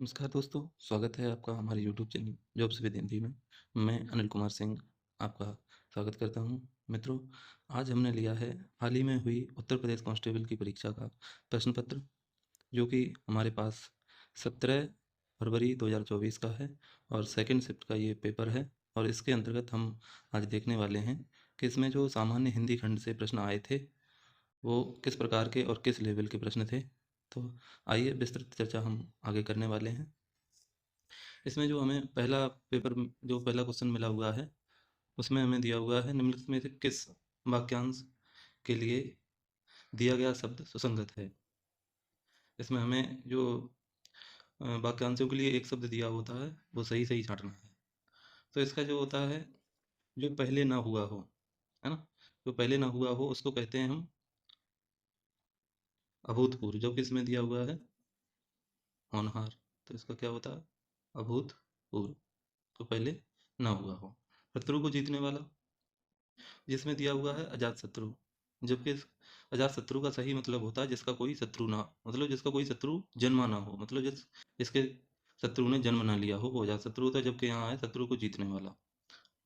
नमस्कार दोस्तों, स्वागत है आपका हमारे YouTube channel jobs with Hindi में। मैं अनिल कुमार सिंह आपका स्वागत करता हूं। मित्रों, आज हमने लिया है हाल ही में हुई उत्तर प्रदेश कांस्टेबल की परीक्षा का प्रश्न पत्र, जो कि हमारे पास 17 फरवरी 2024 का है और सेकंड शिफ्ट का ये पेपर है। और इसके अंतर्गत हम आज देखने वाले हैं कि इसमें जो सामान्य हिंदी खंड से प्रश्न आए थे वो किस प्रकार के और किस लेवल के प्रश्न थे। तो आइए विस्तृत चर्चा हम आगे करने वाले हैं। इसमें जो हमें जो पहला क्वेश्चन मिला हुआ है, उसमें हमें दिया हुआ है निम्नलिखित में से किस वाक्यांश के लिए दिया गया शब्द सुसंगत है। इसमें हमें जो वाक्यांशों के लिए एक शब्द दिया होता है वो सही सही छांटना है। तो इसका जो होता है, जो पहले ना हुआ हो, है ना, जो पहले ना हुआ हो उसको कहते हैं हम अभूतपूर्व। जो कि इसमें दिया हुआ है होनहार, तो इसका क्या होता है अभूतपूर्व, तो पहले ना हुआ हो। शत्रु को जीतने वाला, जिसमें दिया हुआ है अजात शत्रु, जबकि अजात शत्रु का सही मतलब होता है जिसका कोई शत्रु ना, मतलब जिसका कोई शत्रु जन्मा ना हो, मतलब जिसके शत्रु ने जन्म ना लिया हो वो अजात शत्रु होता है। जबकि यहाँ है शत्रु को जीतने वाला,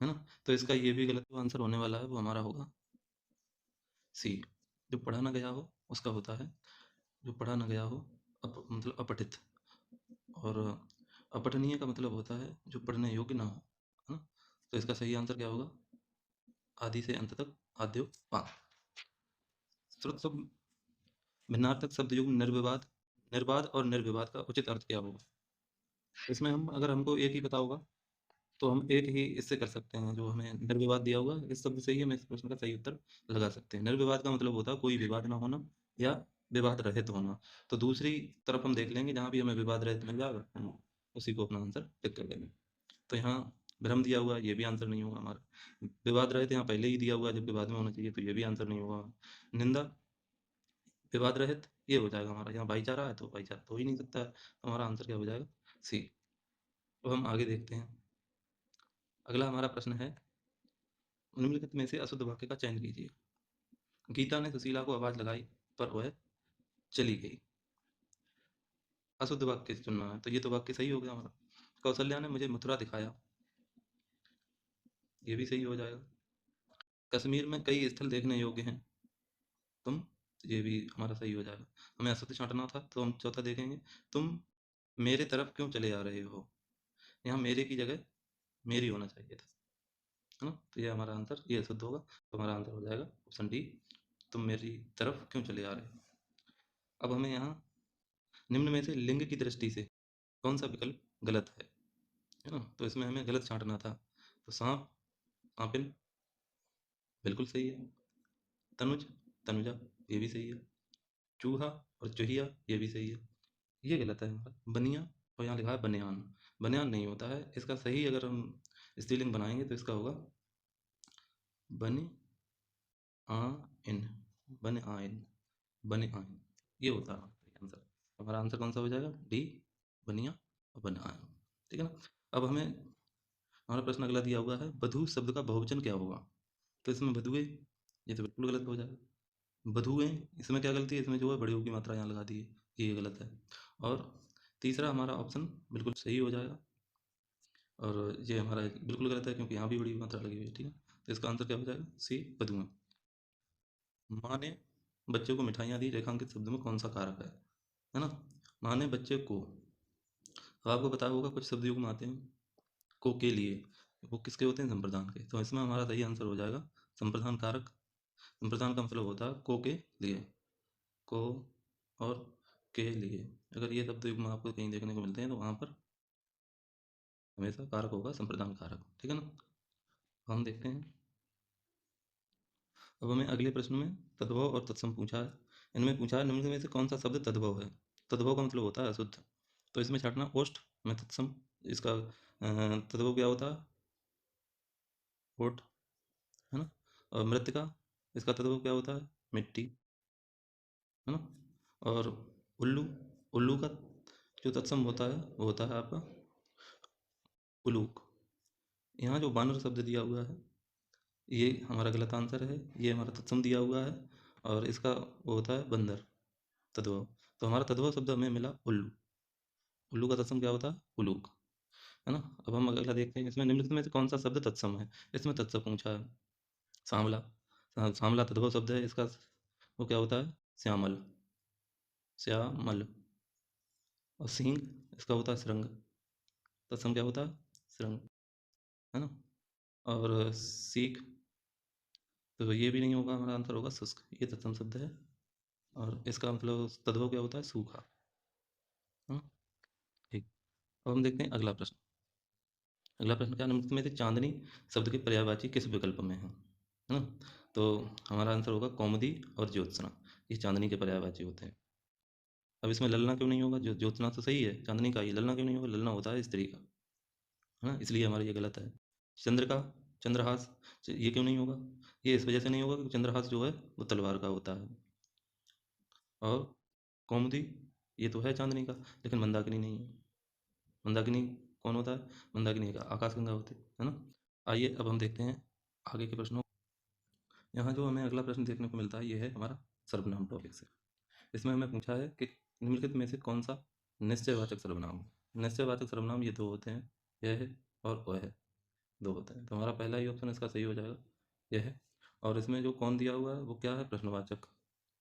है ना। तो इसका ये भी गलत जो आंसर होने वाला है वो हमारा होगा सी। जो पढ़ा ना गया हो उसका होता है, जो पढ़ा ना गया हो मतलब अपठित, और अपठनीय का मतलब होता है जो पढ़ने योग्य ना हो, है ना। तो इसका सही आंसर क्या होगा, आदि से अंत तक आद्यो पाठ। स्रोत शब्द भिन्नार्थक शब्द युग्म निर्विवाद, निर्बाध और निर्विवाद का उचित अर्थ क्या होगा। इसमें हम अगर हमको एक ही पता होगा तो हम एक ही इससे कर सकते हैं। जो हमें निर्विवाद दिया होगा इस शब्द से ही हम इस प्रश्न का सही उत्तर लगा सकते हैं। निर्विवाद का मतलब होता है कोई विवाद ना होना या विवाद रहित होना। तो दूसरी तरफ हम देख लेंगे, जहाँ भी हमें विवाद रहित मिल जाएगा हम उसी को अपना आंसर टिक कर देंगे। तो यहाँ भ्रम दिया हुआ, ये भी आंसर नहीं होगा हमारा। विवाद रहित यहाँ पहले ही दिया हुआ जबकि बाद में होना चाहिए, तो ये भी आंसर नहीं होगा। निंदा विवाद रहित ये हो जाएगा हमारा, यहाँ भाईचारा है तो भाईचारा तो हो ही नहीं सकता है, तो हमारा आंसर क्या हो जाएगा सी। तो हम आगे देखते हैं। अगला हमारा प्रश्न है, निम्नलिखित में से अशुद्ध वाक्य का चयन कीजिए। गीता ने सुशीला को आवाज लगाई पर वह चली गई। अशुद्ध वाक्य चुनना है, तो ये तो वाक्य सही हो गया हमारा। कौशल्या ने मुझे मथुरा दिखाया, ये भी सही हो जाएगा। कश्मीर में कई स्थल देखने योग्य हैं, तुम, ये भी हमारा सही हो जाएगा। हमें अशुद्ध छांटना था तो हम चौथा देखेंगे, तुम मेरे तरफ क्यों चले आ रहे हो। यहाँ मेरे की जगह मेरी होना चाहिए था, है ना। तो ये हमारा आंसर, ये अशुद्ध होगा, तो हमारा आंसर हो जाएगा ऑप्शन डी, तुम मेरी तरफ क्यों चले आ रहे हो। अब हमें यहाँ निम्न में से लिंग की दृष्टि से कौन सा विकल्प गलत है ना। तो इसमें हमें गलत छांटना था। तो सांप सांपिन बिल्कुल सही है। तनुज तनुजा ये भी सही है। चूहा और चूहिया ये भी सही है। ये गलत है हमारा बनिया, और यहाँ लिखा है बनियान। बनियान नहीं होता है, इसका सही अगर हम स्त्रीलिंग बनाएंगे तो इसका होगा बने आ इन, बने आइन, बने आइन, ये होता है आंसर। हमारा आंसर कौन सा हो जाएगा डी, बनिया और बने आइन, ठीक है ना। अब हमें हमारा प्रश्न अगला दिया हुआ है, बधू शब्द का बहुवचन क्या होगा। तो इसमें बधुए, ये तो बिल्कुल गलत हो जाएगा। बधुएं, इसमें क्या गलती है, इसमें जो है बड़े की मात्रा यहाँ लगा दी है, ये गलत है। और तीसरा हमारा ऑप्शन बिल्कुल सही हो जाएगा, और ये हमारा बिल्कुल गलत है क्योंकि यहाँ भी बड़ी मात्रा लगी हुई है, ठीक है। तो इसका आंसर क्या हो जाएगा सी, बधुएं। माँ ने बच्चे को मिठाइयाँ दी, रेखांकित शब्द में कौन सा कारक है ना। माँ ने बच्चे को, अब आपको पता होगा कुछ शब्द युग्म आते हैं को के लिए, वो किसके होते हैं, संप्रदान के। तो इसमें हमारा सही आंसर हो जाएगा संप्रदान कारक। संप्रदान का मतलब होता है को के लिए, को और के लिए। अगर ये शब्द युग्म आपको कहीं देखने को मिलते हैं तो वहाँ पर हमेशा कारक होगा संप्रदान कारक, ठीक है ना। हम देखते हैं, अब हमें अगले प्रश्न में तद्भव और तत्सम पूछा है। इनमें पूछा है निम्न में से कौन सा शब्द तद्भव है। तद्भव का मतलब होता है अशुद्ध, तो इसमें छाटना ओष्ठ में तत्सम, इसका तद्भव क्या होता है ओठ, है ना। और मृतिका, इसका तद्भव क्या होता है मिट्टी, है ना। और उल्लू, उल्लू का जो तत्सम होता है वो होता है आपका उलूक। यहाँ जो बानर शब्द दिया हुआ है ये हमारा गलत आंसर है, ये हमारा तत्सम दिया हुआ है, और इसका वो होता है बंदर तद्भव। तो हमारा तद्भव शब्द हमें मिला उल्लू। उल्लू का तत्सम क्या होता है? उलूक, है ना? अब हम अगला देखते हैं, इसमें निम्नलिखित में से कौन सा शब्द तत्सम है? इसमें तत्सम पूछा है। सांवला, सांवला तद्भव शब्द है, इसका वो क्या होता है? श्यामल, श्यामल। और सींग, इसका होता है श्रृंग, तत्सम क्या होता है? श्रृंग, है ना? और सीख, तो ये भी नहीं होगा, हमारा आंसर होगा शुष्क, ये तत्सम शब्द है। और इसका मतलब तद्भव क्या होता है? सूखा, हाँ। ठीक। अब हम देखते हैं अगला प्रश्न। अगला प्रश्न क्या, निम्नलिखित में से चांदनी शब्द के पर्यायवाची किस विकल्प में है ना? तो हमारा आंसर होगा कौमुदी और ज्योत्सना, ये चांदनी के पर्यायवाची होते हैं। अब इसमें ललना क्यों नहीं होगा? जो ज्योत्सना तो सही है, चांदनी का ही, ललना क्यों नहीं होगा? ललना होता है स्त्री का, है ना? इसलिए हमारा ये गलत है। चंद्र का, चंद्रहास, ये क्यों नहीं होगा? ये इस वजह से नहीं होगा क्योंकि चंद्रहास जो है वो तलवार का होता है। और कौमुदी, ये तो है चांदनी का, लेकिन मंदाकिनी नहीं है। मंदाकिनी कौन होता है? मंदाकिनी का आकाशगंगा होती है ना? आइए अब हम देखते हैं आगे के प्रश्नों। यहाँ जो हमें अगला प्रश्न देखने को मिलता है ये है हमारा सर्वनाम टॉपिक से। इसमें हमें पूछा है कि निम्नलिखित में से कौन सा निश्चयवाचक सर्वनाम है? निश्चयवाचक सर्वनाम ये दो होते हैं, यह है और वह है, दो होते हैं। तो हमारा पहला ही ऑप्शन इसका सही हो जाएगा, यह है। और इसमें जो कौन दिया हुआ है वो क्या है? प्रश्नवाचक।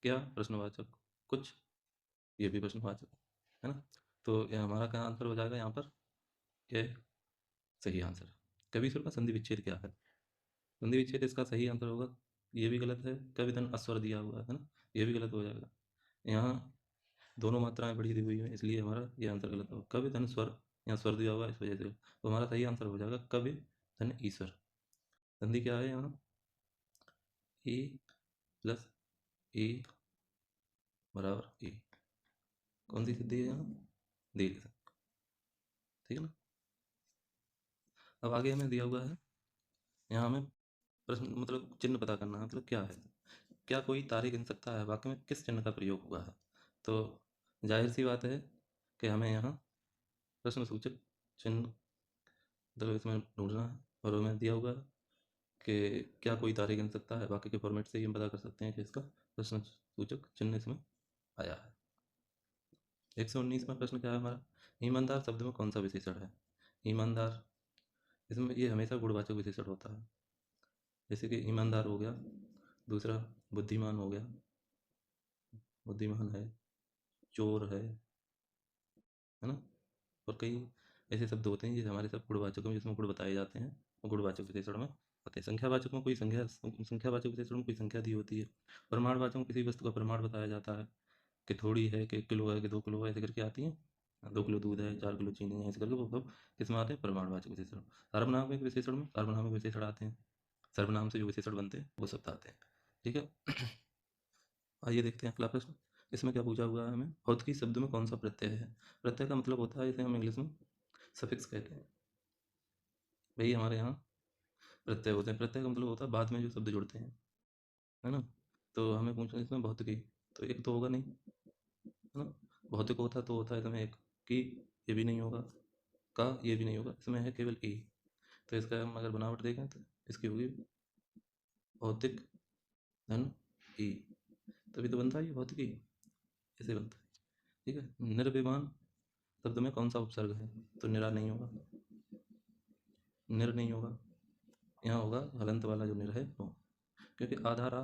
क्या? प्रश्नवाचक। कुछ, ये भी प्रश्नवाचक, है ना? तो यह हमारा क्या आंसर हो जाएगा यहाँ पर? यह सही आंसर। कवि सुर का संधि विच्छेद क्या है? संधि विच्छेद इसका सही आंसर होगा, ये भी गलत है, कवि धन अस्वर दिया हुआ है ना, ये भी गलत हो जाएगा। यहाँ दोनों मात्राएं बढ़ी दी हुई है, इसलिए हमारा ये आंसर गलत होगा। कवि धन स्वर, यहाँ स्वर दिया हुआ है इस वजह से, तो हमारा सही आंसर हो जाएगा कवि धन ईश्वर। संधि क्या है यहाँ? ई प्लस ई बराबर ई। कौन सी सिद्धि है यहाँ? दीर्घ संधि, ठीक है ना? अब आगे हमें दिया हुआ है, यहाँ हमें प्रश्न मतलब चिन्ह पता करना है, मतलब क्या है? क्या कोई तारीख गिन सकता है? वाक्य में किस चिन्ह का प्रयोग हुआ है? तो जाहिर सी बात है कि हमें यहाँ प्रश्न सूचक चिन्ह मतलब इसमें ढूंढना है। और हमें दिया हुआ है कि क्या कोई तारीख गिन सकता है, वाक्य के फॉर्मेट से ही हम पता कर सकते हैं कि इसका प्रश्न सूचक चिन्ह इसमें आया है। 119वां प्रश्न क्या है हमारा? ईमानदार शब्द में कौन सा विशेषण है? ईमानदार, इसमें ये हमेशा गुणवाचक विशेषण होता है, जैसे कि ईमानदार हो गया, दूसरा बुद्धिमान हो गया, बुद्धिमान है, चोर है ना? और कई ऐसे शब्द होते हैं जो हमारे सब गुणवाचकों में, जिसमें गुण बताए जाते हैं, वो गुणवाचक विशेषण में आते हैं। संख्यावाचक में कोई संख्या, संख्यावाचक विशेषण में कोई संख्या दी होती है। प्रमाणवाचक में किसी वस्तु का प्रमाण बताया जाता है, कि थोड़ी है, कि 1 किलो है, कि 2 किलो है, ऐसे करके आती हैं। 2 किलो दूध है, 4 किलो चीनी है, ऐसे करके वो सब किसमें आते हैं? प्रमाणवाचक विशेषण। सार्वनामिक विशेषण में सार्वनामिक विशेषण आते हैं, सर्वनाम से जो विशेषण बनते हैं वो शब्द आते हैं, ठीक है? आइए देखते हैं अगला प्रश्न। इसमें क्या पूछा हुआ है हमें? भौतिकी शब्द में कौन सा प्रत्यय है? प्रत्यय का मतलब होता है, इसे हम इंग्लिश में सफिक्स कहते हैं। वही हमारे यहाँ प्रत्यय होते हैं। प्रत्यय का मतलब होता है बाद में जो शब्द जुड़ते हैं, है ना? तो हमें पूछना इसमें भौतिकी, तो एक तो होगा नहीं, है ना? भौतिक होता तो होता है इसमें एक, की, ये भी नहीं होगा, का, ये भी नहीं होगा, इसमें है केवल ई। तो इसका हम अगर बनावट देखें तो इसकी होगी भौतिक धन ई, तभी तो बनता है ये भौतिकी, ऐसे बनता है, ठीक है? निर्विमान शब्द में कौन सा उपसर्ग है? तो निरा नहीं होगा, निर नहीं होगा, यहाँ होगा हलंत वाला जो निर है वो, क्योंकि आधा रा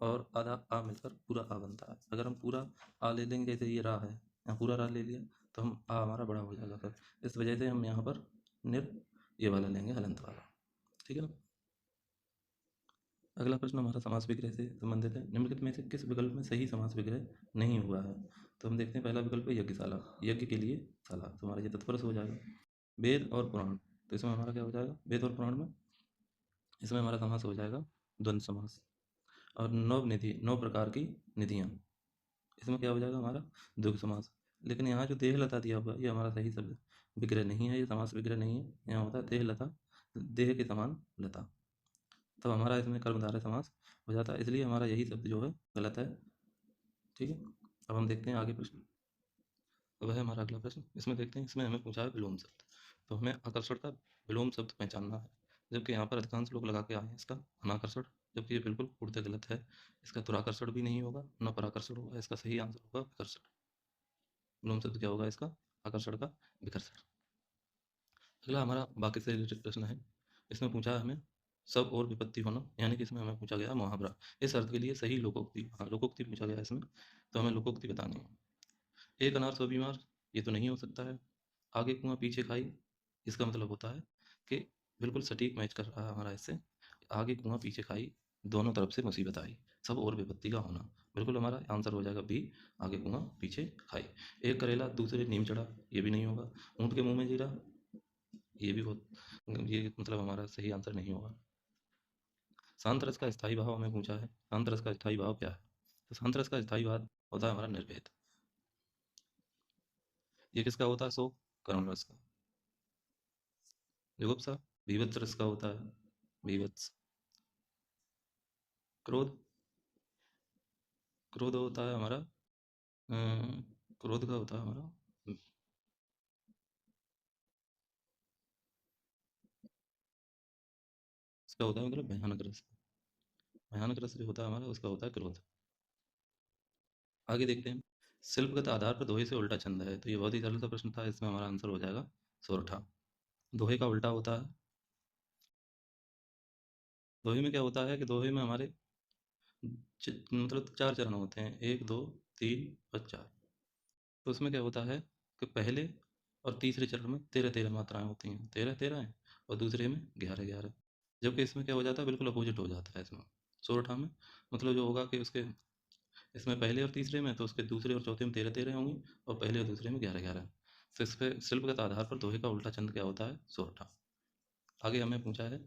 और आधा आ मिलकर पूरा आ बनता है। अगर हम पूरा आ ले लेंगे, जैसे ये रा है, यहाँ पूरा रा ले लिया, तो हम आ हमारा बड़ा हो जाएगा फिर, इस वजह से हम यहाँ पर निर ये वाला लेंगे, हलंत वाला, ठीक है ना? अगला प्रश्न हमारा समास विग्रह से संबंधित है। निम्नलिखित में से किस विकल्प में सही समास विग्रह नहीं हुआ है? तो हम देखते हैं, पहला विकल्प है यज्ञशाला, यज्ञ के लिए शाला, तो हमारा ये तत्पुरुष हो जाएगा। वेद और पुराण, तो इसमें हमारा क्या हो जाएगा? वेद और पुराण में इसमें हमारा समास हो जाएगा द्वंद्व समास। और नव निधि, 9 प्रकार की निधियाँ, इसमें क्या हो जाएगा हमारा? द्विगु समास। लेकिन यहाँ जो देहलता दिया हुआ है, ये हमारा सही शब्द विग्रह नहीं है, ये समास विग्रह नहीं है। यहाँ होता है देहलता, देह के समान लता, तो हमारा इसमें कर्मधारय समास हो जाता है, इसलिए हमारा यही शब्द जो है गलत है, ठीक है? अब हम देखते हैं आगे प्रश्न। वह है हमारा अगला प्रश्न। इसमें देखते हैं, इसमें हमें पूछा है विलोम शब्द, तो हमें आकर्षण का विलोम शब्द पहचानना है, जबकि यहाँ पर अधिकांश लोग लगा के आए हैं इसका अनाकर्षण, जबकि ये बिल्कुल पूर्णतः गलत है। इसका दुराकर्षण भी नहीं होगा, न पराकर्षण होगा, इसका सही आंसर होगा विकर्षण। विलोम शब्द क्या होगा इसका? आकर्षण का विकर्षण। अगला हमारा वाक्य से रिलेटेड प्रश्न है। इसमें पूछा है हमें सब और विपत्ति होना, यानी कि इसमें हमें पूछा गया मुहावरा। इस अर्थ के लिए सही लोकोक्ति, हाँ लोकोक्ति पूछा गया है इसमें, तो हमें लोकोक्ति बतानी है। एक अनार सौ बीमार, ये तो नहीं हो सकता है। आगे कुआं पीछे खाई, इसका मतलब होता है कि बिल्कुल सटीक मैच कर रहा है हमारा इससे। आगे कुआं पीछे खाई, दोनों तरफ से मुसीबत आई, सब और विपत्ति का होना, बिल्कुल हमारा आंसर हो जाएगा बी, आगे कुआं पीछे खाई। एक करेला दूसरे नीम चढ़ा, ये भी नहीं होगा। ऊँट के मुंह में जीरा, ये भी बहुत, ये मतलब हमारा सही आंसर नहीं होगा। शांत रस का स्थायी भाव हमें पूछा है, शांत रस का स्थायी भाव क्या है? तो शांत रस का स्थायी भाव होता है हमारा निर्भेद। ये किसका होता है? शोक, करुण रस का। जुगुप्सा बीभत्स रस का होता है, बीभत्स। क्रोध, क्रोध होता है हमारा क्रोध का होता है हमारा इसका होता है मतलब भयानक रस। भयानक रस जो होता है हमारा उसका होता है क्रोध। आगे देखते हैं। शिल्पगत आधार पर दोहे से उल्टा छंद है, तो ये बहुत ही सरल सा प्रश्न था, इसमें हमारा आंसर हो जाएगा सोरठा। दोहे का उल्टा होता है, दोहे में क्या होता है कि दोहे में हमारे मतलब चार चरण होते हैं, एक दो तीन और चार। तो उसमें क्या होता है कि पहले और तीसरे चरण में 13-13 मात्राएं होती हैं, 13-13 हैं, और दूसरे में 11-11। जबकि इसमें क्या हो जाता है, बिल्कुल अपोजिट हो जाता है इसमें। सोरठा में मतलब जो होगा कि उसके इसमें पहले और तीसरे में, तो उसके दूसरे और चौथे में 13-13 होंगी, और पहले और दूसरे में 11-11। तो इस पे शिल्पगत आधार पर दोहे का उल्टा छंद क्या होता है? सोरठा। आगे हमें पूछा है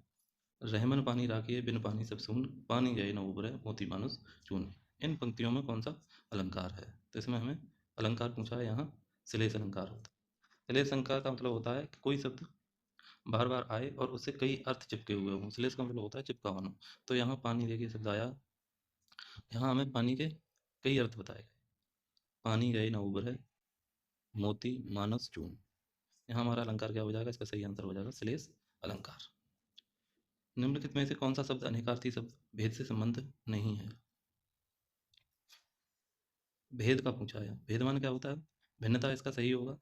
रहमन पानी राखिए बिन पानी सब सून, पानी गए न उबरे मोती मानुस चून। इन पंक्तियों में कौन सा अलंकार है? तो इसमें हमें अलंकार पूछा है, यहाँ श्लेष अलंकार होता है। श्लेष अलंकार का मतलब होता है कि कोई शब्द बार बार आए और उससे कई अर्थ चिपके हुए हों। श्लेष का मतलब होता है चिपका होना। तो यहाँ पानी देखिए शब्द आया, यहाँ हमें पानी के कई अर्थ बताए गए। पानी गए न उबरे मोती मानस चून, यहाँ हमारा अलंकार क्या हो जाएगा? इसका सही आंसर हो जाएगा श्लेष अलंकार। निम्नलिखित में से कौन सा शब्द अनेकार्थी शब्द भेद से संबंध नहीं है? भेद का पूछा है, भेद मान क्या होता है? भिन्नता, इसका सही होगा।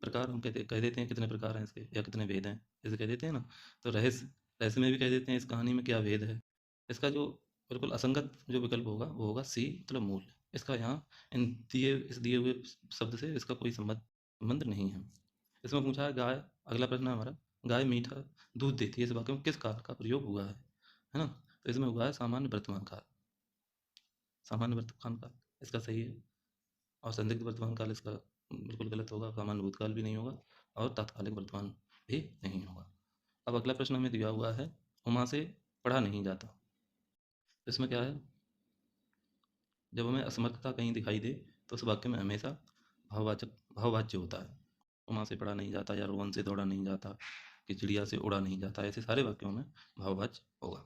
प्रकार हम कह देते हैं कितने प्रकार हैं इसके, या कितने भेद हैं, जैसे कह देते हैं ना। तो रहस्य, रहस्य में भी कह देते हैं इस कहानी में क्या भेद है। इसका जो बिल्कुल असंगत जो विकल्प होगा वो होगा सी, मतलब मूल। इसका यहाँ इस दिए हुए शब्द से इसका कोई संबंध नहीं है। इसमें पूछा है गाय, अगला प्रश्न है हमारा, गाय मीठा दूध देती है, इस वाक्य में किस काल का प्रयोग हुआ है ना? तो इसमें हुआ है सामान्य वर्तमान काल, सामान्य वर्तमान काल इसका सही है। और संदिग्ध वर्तमान काल इसका बिल्कुल गलत होगा, सामान्य भूतकाल भी नहीं होगा, और तात्कालिक वर्तमान भी नहीं होगा। अब अगला प्रश्न हमें दिया हुआ है, उमा से पढ़ा नहीं जाता। इसमें क्या है, जब हमें असमर्थता कहीं दिखाई दे तो उस वाक्य में हमेशा भाववाचक, भाववाच्य होता है। उमा से पढ़ा नहीं जाता, या रोहन से दौड़ा नहीं जाता, कि चिड़िया से उड़ा नहीं जाता, ऐसे सारे वाक्यों में भाववाच्य होगा।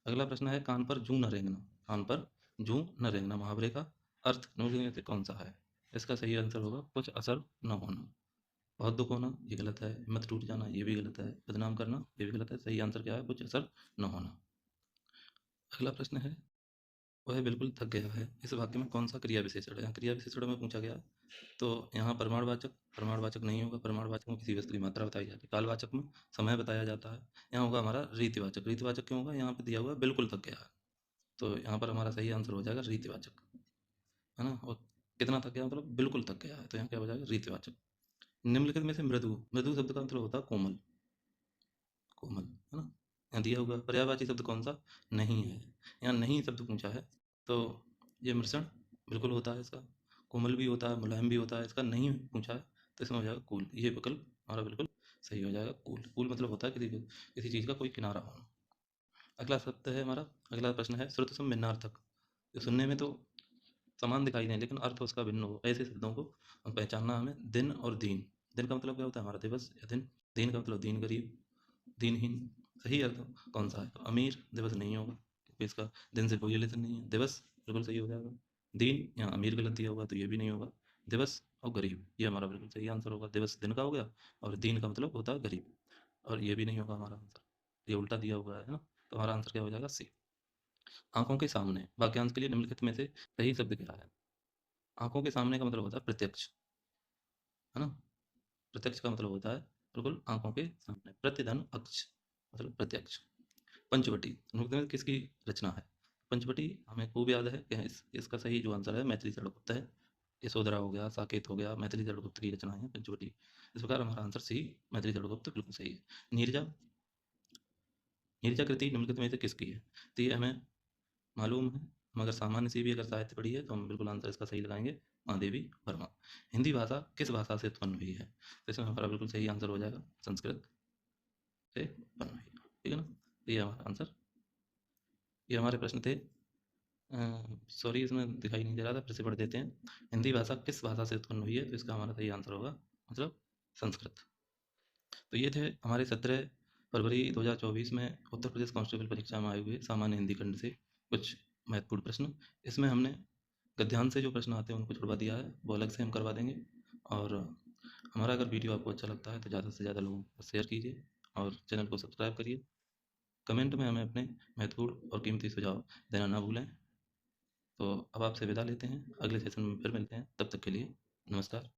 अगला प्रश्न है कान पर जूं न रेंगना, कान पर जूं न रेंगना मुहावरे का अर्थ निम्नलिखित में से कौन सा है? इसका सही आंसर होगा कुछ असर न होना। बहुत दुख होना, ये गलत है। हिम्मत टूट जाना, ये भी गलत है। बदनाम करना, ये भी गलत है। सही आंसर क्या है? कुछ असर न होना। अगला प्रश्न है वह बिल्कुल थक गया है, इस वाक्य में कौन सा क्रिया विशेषण है? क्रिया विशेषण में पूछा गया, तो यहाँ प्रमाणवाचक, प्रमाणवाचक नहीं होगा। प्रमाणवाचक में किसी वस्तु की मात्रा बताई जाती है। कालवाचक में समय बताया जाता है। यहाँ होगा हमारा रीतिवाचक। रीतिवाचक क्यों होगा? यहाँ पे दिया हुआ है बिल्कुल थक गया है, तो यहाँ पर हमारा सही आंसर हो जाएगा रीतिवाचक, है ना। और कितना थक गया मतलब बिल्कुल थक गया है, तो यहाँ क्या हो जाएगा? रीतिवाचक। निम्नलिखित में से मृदु, मृदु शब्द का मतलब होता है कोमल, कोमल, है ना। यहाँ दिया हुआ पर्यायवाची शब्द कौन सा? नहीं है। यहाँ नहीं शब्द पूछा है, तो ये मृषण बिल्कुल होता है इसका। कोमल भी होता है, मुलायम भी होता है, इसका नहीं पूछा है, तो इसमें हो जाएगा कूल। ये विकल्प हमारा बिल्कुल सही हो जाएगा, कूल। कूल मतलब होता है किसी किसी चीज़ का कोई किनारा होना। अगला शब्द है हमारा, अगला प्रश्न है श्रुत सम भिन्नार्थक। जो सुनने में तो समान दिखाई दें लेकिन अर्थ उसका भिन्न हो, ऐसे शब्दों को पहचानना हमें। दिन और दीन, दिन का मतलब क्या होता है हमारा? दिवस या दिन। दीन का मतलब दीन गरीब, दीनहीन। सही अर्थ कौन सा है? तो अमीर दिवस नहीं होगा, क्योंकि इसका दिन से कोई रिलेशन नहीं है। दिवस बिल्कुल सही हो जाएगा। दीन, यहाँ अमीर गलत दिया हुआ तो ये भी नहीं होगा। दिवस और गरीब, ये हमारा बिल्कुल सही आंसर होगा। दिवस दिन का हो गया, और दीन का मतलब होता है गरीब, और ये भी नहीं होगा हमारा आंसर, ये उल्टा दिया हुआ है ना। तो हमारा आंसर क्या हो जाएगा? सी। आंखों के सामने, वाक्यांश के लिए निम्नलिखित में से सही शब्द क्या है? आंखों के सामने का मतलब होता है प्रत्यक्ष, है ना। प्रत्यक्ष का मतलब होता है बिल्कुल आँखों के सामने। प्रतिधन अक्ष मतलब प्रत्यक्ष। पंचवटी मुख्यतः किसकी रचना है? पंचवटी हमें खूब याद है कि इसका सही जो आंसर है मैथिली चंद्रगुप्त है। यशोधरा हो गया, साकेत हो गया, मैथिली चंद्रगुप्त की रचना है पंचवटी। इस प्रकार हमारा आंसर सी मैथिली चंद्रगुप्त बिल्कुल सही है। नीरजा नीरजा कृति निम्नलिखित में से किसकी है? तो ये हमें मालूम है, मगर सामान्य सी भी अगर साहित्य पढ़ी है तो हम बिल्कुल आंसर इसका सही लगाएंगे, महादेवी वर्मा। हिंदी भाषा किस भाषा से उत्पन्न हुई है? तो इसमें हमारा बिल्कुल सही आंसर हो जाएगा संस्कृत से उत्पन्न हुई है। ठीक है ना? तो ये हमारा आंसर, ये हमारे प्रश्न थे। सॉरी इसमें दिखाई नहीं दे रहा था, फिर से पढ़ देते हैं। हिंदी भाषा किस भाषा से उत्पन्न हुई है? तो इसका हमारा सही आंसर होगा मतलब संस्कृत। तो ये थे हमारे 17 फरवरी 2024 में उत्तर प्रदेश कांस्टेबल परीक्षा में आए हुए सामान्य हिंदी खंड से कुछ महत्वपूर्ण प्रश्न। इसमें हमने गद्यांश से जो प्रश्न आते हैं उनको छुड़वा दिया है, वो अलग से हम करवा देंगे। और हमारा अगर वीडियो आपको अच्छा लगता है तो ज़्यादा से ज़्यादा लोगों को शेयर कीजिए और चैनल को सब्सक्राइब करिए। कमेंट में हमें अपने महत्वपूर्ण और कीमती सुझाव देना ना भूलें। तो अब आपसे विदा लेते हैं, अगले सेशन में फिर मिलते हैं, तब तक के लिए नमस्कार।